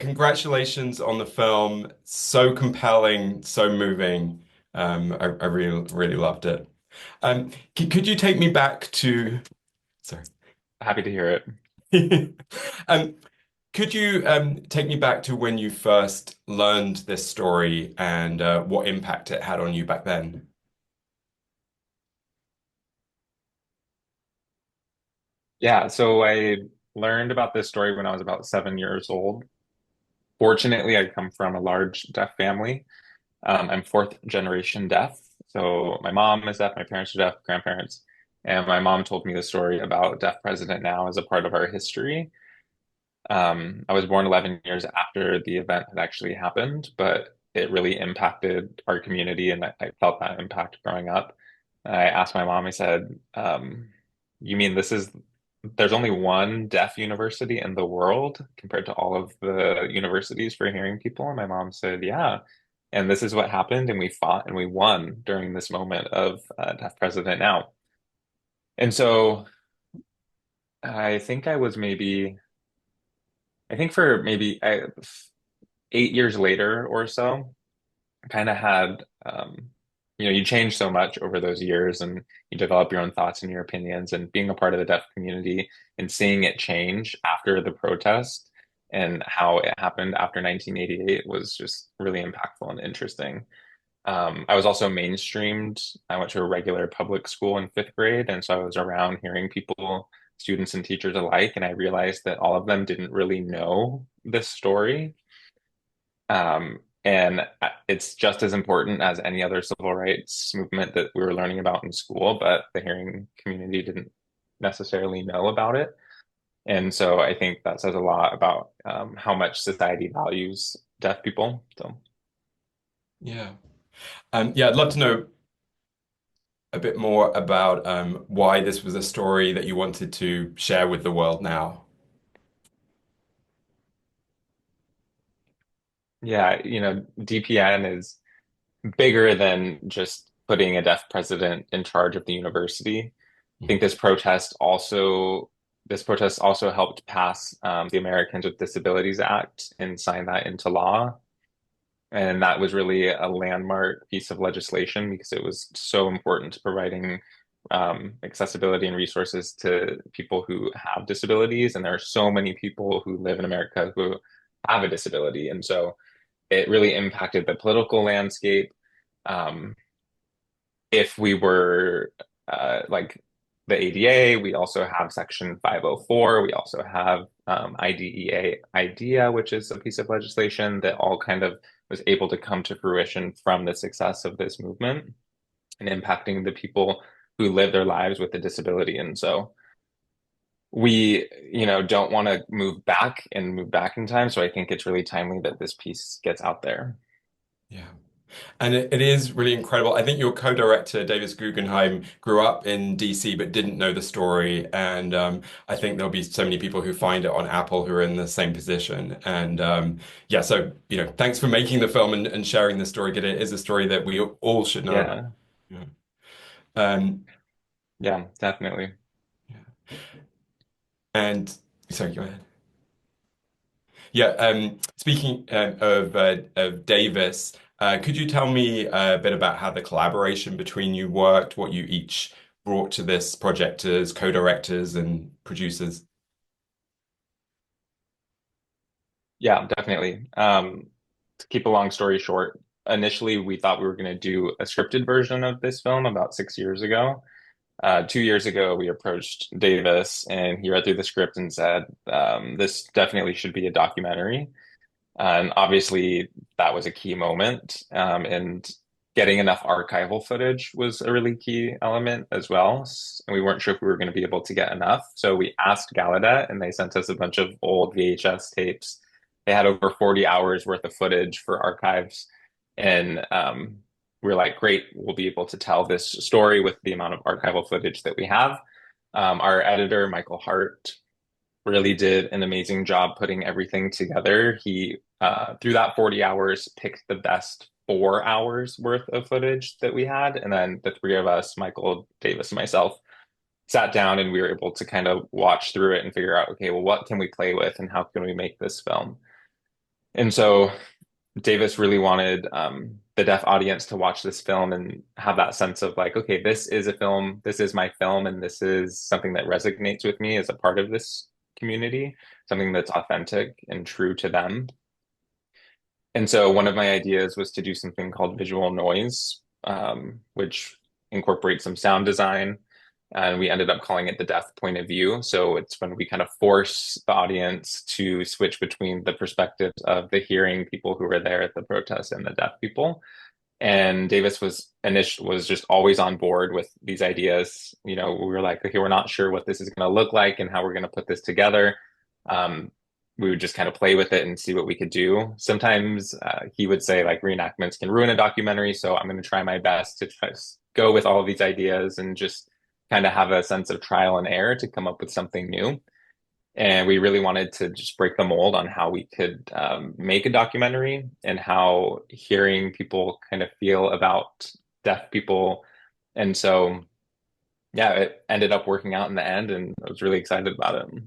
Congratulations on the film. So compelling, so moving. I really loved it. Could you take me back to, sorry. Happy to hear it. Um, could you take me back to when you first learned this story and what impact it had on you back then? Yeah, so I learned about this story when I was about 7 years old. Fortunately, I come from a large deaf family. I'm fourth generation deaf. So my mom is deaf, my parents are deaf, grandparents. And my mom told me the story about Deaf President Now as a part of our history. I was born 11 years after the event had actually happened, but it really impacted our community, and I felt that impact growing up. I asked my mom, I said, you mean there's only one deaf university in the world compared to all of the universities for hearing people? And my mom said, yeah. And this is what happened, and we fought and we won during this moment of Deaf President Now. And so I think I was maybe, I think for maybe 8 years later or so, kind of had, you change so much over those years and you develop your own thoughts and your opinions. And being a part of the deaf community and seeing it change after the protest and how it happened after 1988 was just really impactful and interesting. I was also mainstreamed. I went to a regular public school in fifth grade, and so I was around hearing people, students and teachers alike, and I realized that all of them didn't really know this story. And it's just as important as any other civil rights movement that we were learning about in school, but the hearing community didn't necessarily know about it. And so I think that says a lot about how much society values deaf people. So, Yeah. Yeah, I'd love to know a bit more about why this was a story that you wanted to share with the world now. yeah, DPN is bigger than just putting a deaf president in charge of the university. I think this protest also helped pass the Americans with Disabilities Act and sign that into law. And that was really a landmark piece of legislation because it was so important to providing accessibility and resources to people who have disabilities. And there are so many people who live in America who have a disability. And so it really impacted the political landscape. Um, if we were like the ADA, we also have Section 504. We also have IDEA, which is a piece of legislation that all kind of was able to come to fruition from the success of this movement and impacting the people who live their lives with a disability. And so we, don't want to move back in time. So I think it's really timely that this piece gets out there. Yeah. And it is really incredible. I think your co-director, Davis Guggenheim, grew up in DC but didn't know the story. And I think there'll be so many people who find it on Apple who are in the same position. And yeah, so, thanks for making the film and sharing the story, because it is a story that we all should know about. Yeah, Yeah. Um, yeah, definitely. yeah. And sorry, go ahead. Yeah, speaking of Davis, could you tell me a bit about how the collaboration between you worked, what you each brought to this project as co-directors and producers? Yeah, definitely. To keep a long story short, initially we thought we were going to do a scripted version of this film about 6 years ago. 2 years ago, we approached Davis and he read through the script and said, this definitely should be a documentary. And obviously, that was a key moment. And getting enough archival footage was a really key element as well. And we weren't sure if we were going to be able to get enough. So we asked Gallaudet, and they sent us a bunch of old VHS tapes. They had over 40 hours worth of footage for archives. And we were like, great, we'll be able to tell this story with the amount of archival footage that we have. Our editor, Michael Hart, really did an amazing job putting everything together. He, through that 40 hours, picked the best 4 hours worth of footage that we had. And then the three of us, Michael, Davis, and myself, sat down and we were able to kind of watch through it and figure out, okay, well, what can we play with and how can we make this film? And so Davis really wanted the deaf audience to watch this film and have that sense of like, okay, this is a film, this is my film, and this is something that resonates with me as a part of this community, something that's authentic and true to them. And so one of my ideas was to do something called visual noise, which incorporates some sound design. And we ended up calling it the deaf point of view. So it's when we kind of force the audience to switch between the perspectives of the hearing people who were there at the protest and the deaf people. And Davis was just always on board with these ideas. You know, we were like, okay, we're not sure what this is going to look like and how we're going to put this together. Um, we would just kind of play with it and see what we could do. Sometimes he would say like reenactments can ruin a documentary, so I'm going to try my best to try to go with all of these ideas and just kind of have a sense of trial and error to come up with something new. And we really wanted to just break the mold on how we could make a documentary and how hearing people kind of feel about deaf people. And so, yeah, it ended up working out in the end, and I was really excited about it.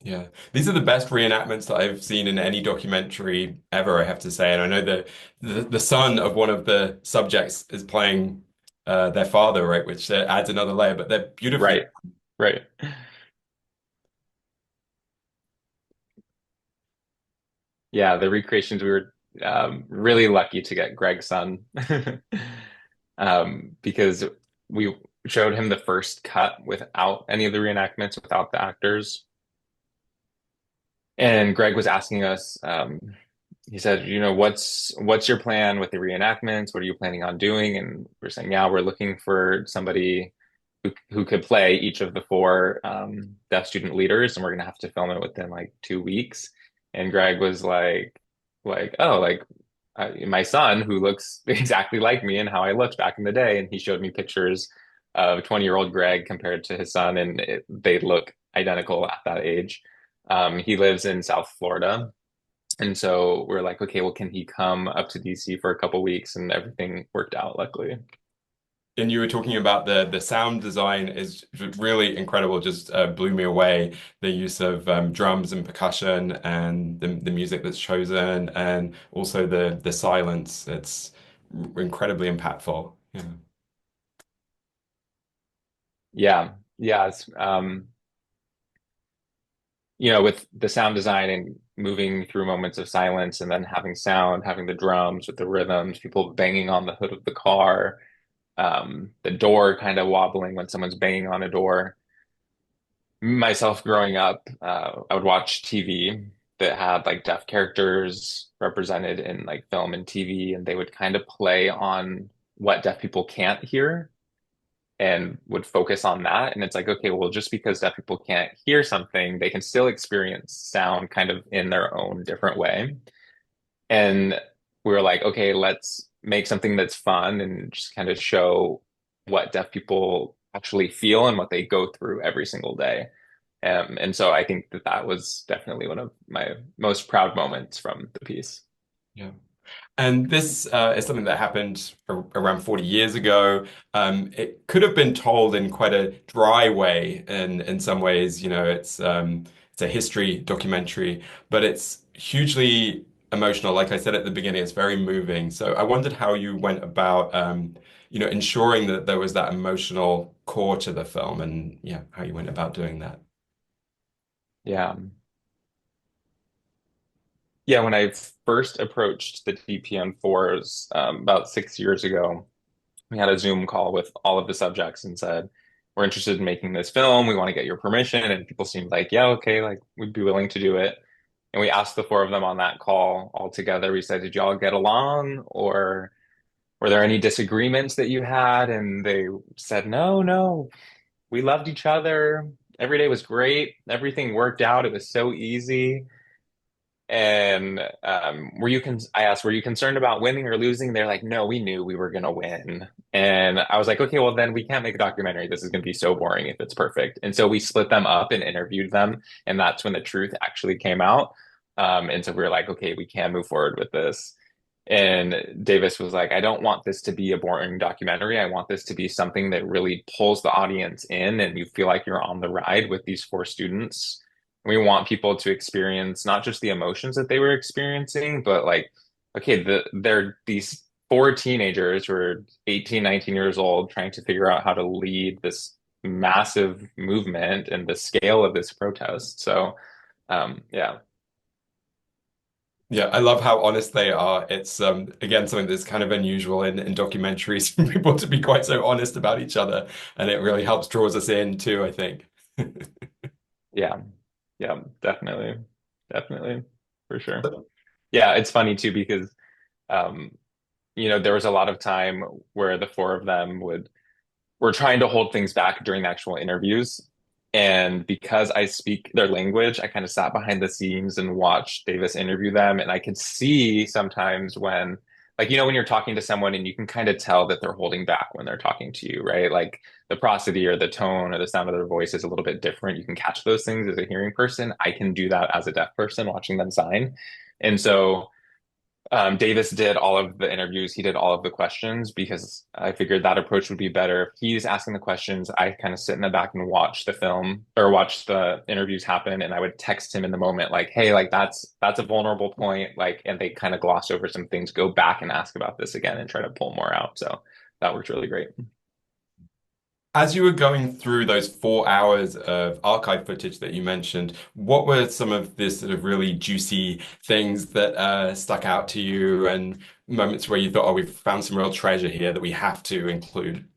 Yeah, these are the best reenactments that I've seen in any documentary ever, I have to say. And I know that the son of one of the subjects is playing their father, right, which adds another layer. But they're beautifully. Right, right. Yeah, the recreations, we were really lucky to get Greg's son because we showed him the first cut without any of the reenactments, without the actors. And Greg was asking us, he said, you know, what's your plan with the reenactments? What are you planning on doing? And we're saying, yeah, we're looking for somebody who could play each of the four deaf student leaders, and we're gonna have to film it within like 2 weeks. And Greg was oh, like my son who looks exactly like me and how I looked back in the day, and he showed me pictures of 20-year-old Greg compared to his son, and they look identical at that age. He lives in South Florida. And so we're like, okay, well, can he come up to DC for a couple weeks? And everything worked out, luckily. And you were talking about the sound design is really incredible. Just blew me away. The use of drums and percussion and the music that's chosen, and also the silence. It's incredibly impactful. Yeah. Yeah, yeah. You know, with the sound design and moving through moments of silence and then having sound, having the drums with the rhythms, people banging on the hood of the car, the door kind of wobbling when someone's banging on a door. Myself growing up, I would watch TV that had like deaf characters represented in like film and TV, and they would kind of play on what deaf people can't hear and would focus on that. And it's like, okay, well, just because deaf people can't hear something, they can still experience sound kind of in their own different way. And we were like, okay, let's make something that's fun and just kind of show what deaf people actually feel and what they go through every single day. And so I think that that was definitely one of my most proud moments from the piece. Yeah. And this is something that happened around 40 years ago. It could have been told in quite a dry way, and in some ways, it's a history documentary, but it's hugely emotional. Like I said at the beginning, it's very moving. So I wondered how you went about, ensuring that there was that emotional core to the film, and yeah, how you went about doing that. Yeah. Yeah, when I first approached the DPN4s about 6 years ago, we had a Zoom call with all of the subjects and said, we're interested in making this film. We want to get your permission. And people seemed like, yeah, okay, like we'd be willing to do it. And we asked the four of them on that call all together. We said, did y'all get along, or were there any disagreements that you had? And they said, no, no, we loved each other. Every day was great. Everything worked out. It was so easy. And I asked, were you concerned about winning or losing? They're like, no, we knew we were going to win. And I was like, okay, well, then we can't make a documentary. This is going to be so boring if it's perfect. And so we split them up and interviewed them. And that's when the truth actually came out. And so we were like, okay, we can move forward with this. And Davis was like, I don't want this to be a boring documentary. I want this to be something that really pulls the audience in and you feel like you're on the ride with these four students We want people to experience not just the emotions that they were experiencing, but like, okay, they're these four teenagers who are 18, 19 years old trying to figure out how to lead this massive movement and the scale of this protest. So, yeah. Yeah, I love how honest they are. It's again something that's kind of unusual in documentaries for people to be quite so honest about each other, and it really helps draws us in too, I think. Yeah. Yeah, definitely. Definitely. For sure. Yeah, it's funny too because um, there was a lot of time where the four of them would were trying to hold things back during the actual interviews. And because I speak their language, I kind of sat behind the scenes and watched Davis interview them. And I could see sometimes when, like, when you're talking to someone and you can kind of tell that they're holding back when they're talking to you, right? Like the prosody or the tone or the sound of their voice is a little bit different. You can catch those things as a hearing person. I can do that as a deaf person watching them sign. And so, Davis did all of the interviews. He did all of the questions because I figured that approach would be better. If he's asking the questions, I kind of sit in the back and watch the film or watch the interviews happen, and I would text him in the moment, like, "Hey, like that's a vulnerable point," like, and they kind of gloss over some things, go back and ask about this again, and try to pull more out. So that worked really great. As you were going through those 4 hours of archive footage that you mentioned, what were some of the sort of really juicy things that stuck out to you and moments where you thought, oh, we've found some real treasure here that we have to include?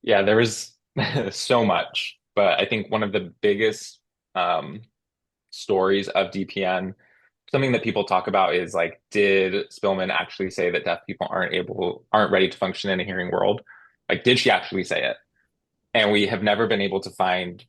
Yeah, there was so much, but I think one of the biggest um, stories of DPN. Something that people talk about is like, did Spillman actually say that deaf people aren't ready to function in a hearing world? Like, did she actually say it? And we have never been able to find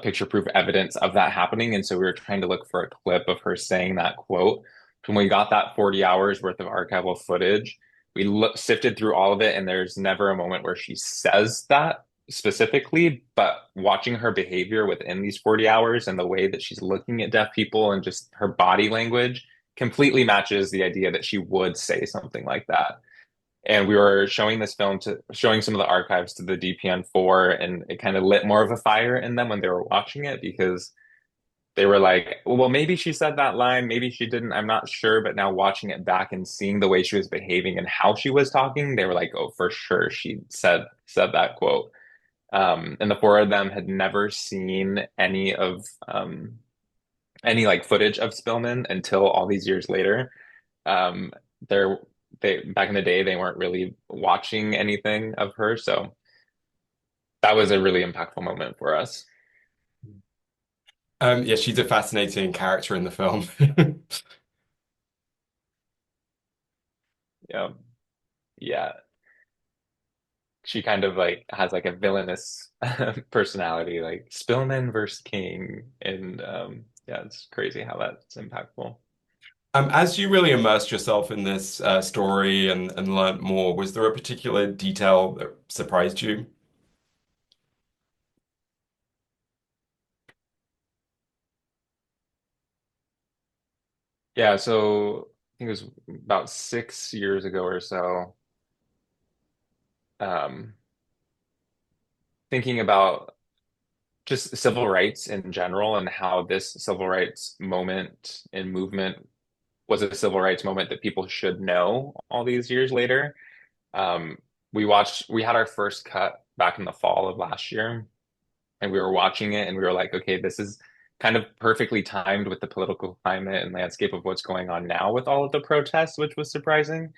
picture proof evidence of that happening. And so we were trying to look for a clip of her saying that quote. When we got that 40 hours worth of archival footage, we sifted through all of it, and there's never a moment where she says that specifically, but watching her behavior within these 40 hours and the way that she's looking at deaf people and just her body language completely matches the idea that she would say something like that. And we were showing some of the archives to the DPN4, and it kind of lit more of a fire in them when they were watching it because they were like, well, maybe she said that line, maybe she didn't, I'm not sure. But now watching it back and seeing the way she was behaving and how she was talking, they were like, oh, for sure she said that quote. And the four of them had never seen any like footage of Spillman until all these years later. Um, they're they back in the day they weren't really watching anything of her, so that was a really impactful moment for us. Yeah, she's a fascinating character in the film. Yeah, yeah. She kind of like has like a villainous personality, like Spillman versus King, and yeah, it's crazy how that's impactful. As you really immersed yourself in this story and learned more, was there a particular detail that surprised you? Yeah, so I think it was about 6 years ago or so. Um, Thinking about just civil rights in general and how this civil rights moment and movement was a civil rights moment that people should know all these years later. Um, we had our first cut back in the fall of last year, and we were watching it and we were like, okay, this is kind of perfectly timed with the political climate and landscape of what's going on now with all of the protests, which was surprising.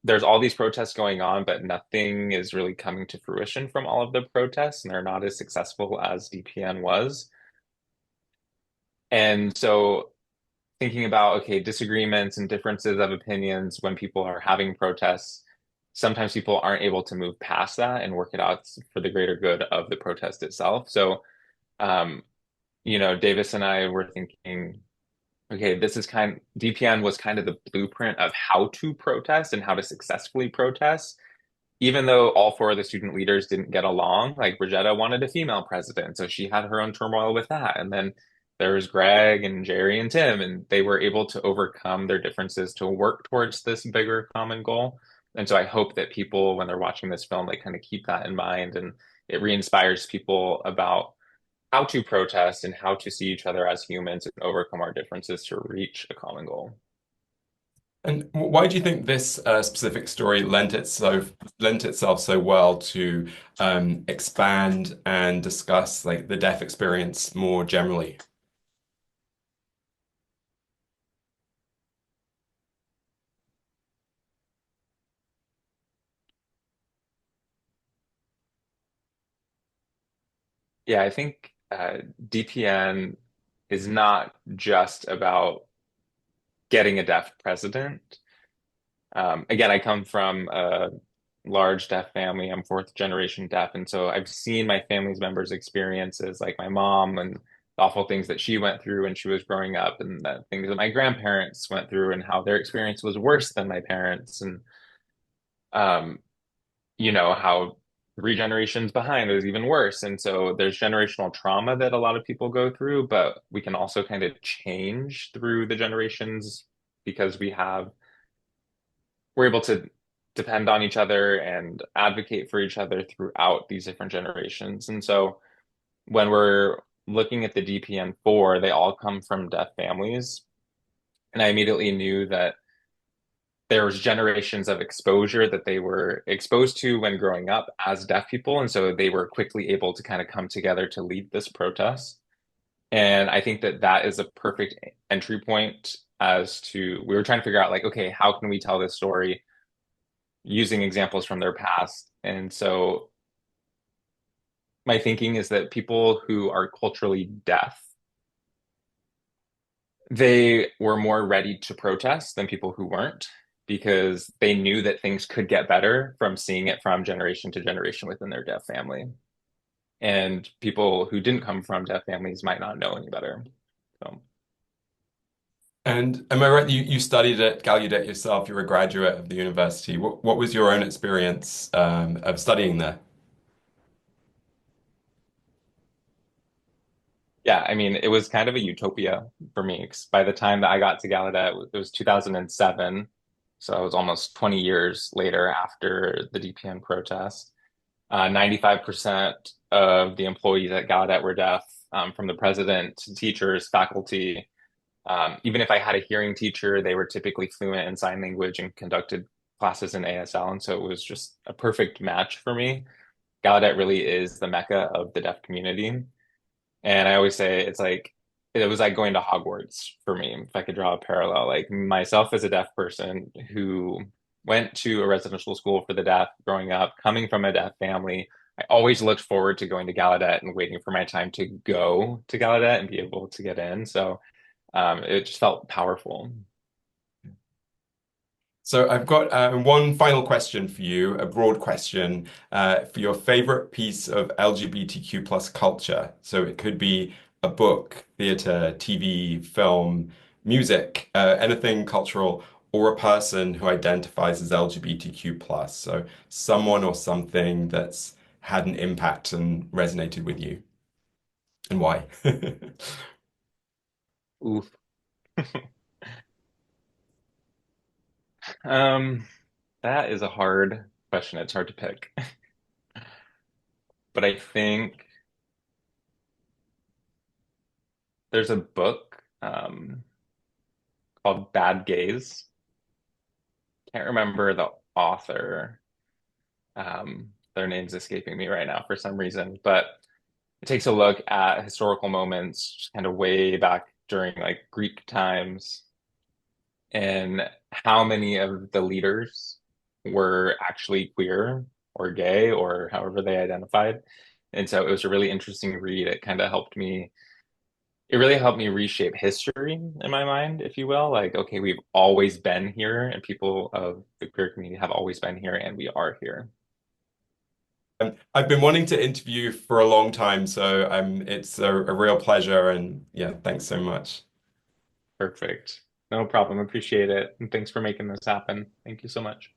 There's all these protests going on, but nothing is really coming to fruition from all of the protests, and they're not as successful as DPN was. And so thinking about, okay, disagreements and differences of opinions when people are having protests, sometimes people aren't able to move past that and work it out for the greater good of the protest itself. So, um, Davis and I were thinking, okay, DPN was kind of the blueprint of how to protest and how to successfully protest. Even though all four of the student leaders didn't get along, like Bridgetta wanted a female president, so she had her own turmoil with that. And then there was Greg and Jerry and Tim, and they were able to overcome their differences to work towards this bigger common goal. And so I hope that people, when they're watching this film, they kind of keep that in mind and it re-inspires people about how to protest and how to see each other as humans and overcome our differences to reach a common goal. And why do you think this specific story lent itself so well to expand and discuss like the deaf experience more generally? Yeah, I think DPN is not just about getting a deaf president. Again, I come from a large deaf family. I'm fourth generation deaf. And so I've seen my family's members' experiences, like my mom and the awful things that she went through when she was growing up, and the things that my grandparents went through, and how their experience was worse than my parents. And, um, how three generations behind is even worse. And so there's generational trauma that a lot of people go through, but we can also kind of change through the generations because we're able to depend on each other and advocate for each other throughout these different generations. And so when we're looking at the DPN4, they all come from deaf families. And I immediately knew that there was generations of exposure that they were exposed to when growing up as deaf people. And so they were quickly able to kind of come together to lead this protest. And I think that that is a perfect entry point as to we were trying to figure out like, okay, how can we tell this story using examples from their past. And so my thinking is that people who are culturally deaf, they were more ready to protest than people who weren't because they knew that things could get better from seeing it from generation to generation within their deaf family. And people who didn't come from deaf families might not know any better. So, And am I right? You studied at Gallaudet yourself. You're a graduate of the university. What was your own experience of studying there? yeah, I mean, it was kind of a utopia for me 'cause by the time that I got to Gallaudet, it was 2007. So it was almost 20 years later after the DPN protest. 95% of the employees at Gallaudet were deaf, from the president to teachers, faculty. Even if I had a hearing teacher, they were typically fluent in sign language and conducted classes in ASL. And so it was just a perfect match for me. Gallaudet really is the mecca of the deaf community. And I always say it was like going to Hogwarts for me, if I could draw a parallel. Like myself as a deaf person who went to a residential school for the deaf growing up, coming from a deaf family, I always looked forward to going to Gallaudet and waiting for my time to go to Gallaudet and be able to get in. So it just felt powerful. So I've got one final question for you, a broad question for your favorite piece of LGBTQ plus culture. So it could be a book, theater, TV, film, music, anything cultural, or a person who identifies as LGBTQ plus. So someone or something that's had an impact and resonated with you, and why? Oof. Um, that is a hard question. It's hard to pick. But I think there's a book called Bad Gays. Can't remember the author. Their name's escaping me right now for some reason, but it takes a look at historical moments, just kind of way back during like Greek times, and how many of the leaders were actually queer or gay or however they identified. And so it was a really interesting read. It really helped me reshape history in my mind, if you will. Like, okay, we've always been here, and people of the queer community have always been here, and we are here. I've been wanting to interview you for a long time, so it's a real pleasure, and yeah, thanks so much. Perfect. No problem. Appreciate it. And thanks for making this happen. Thank you so much.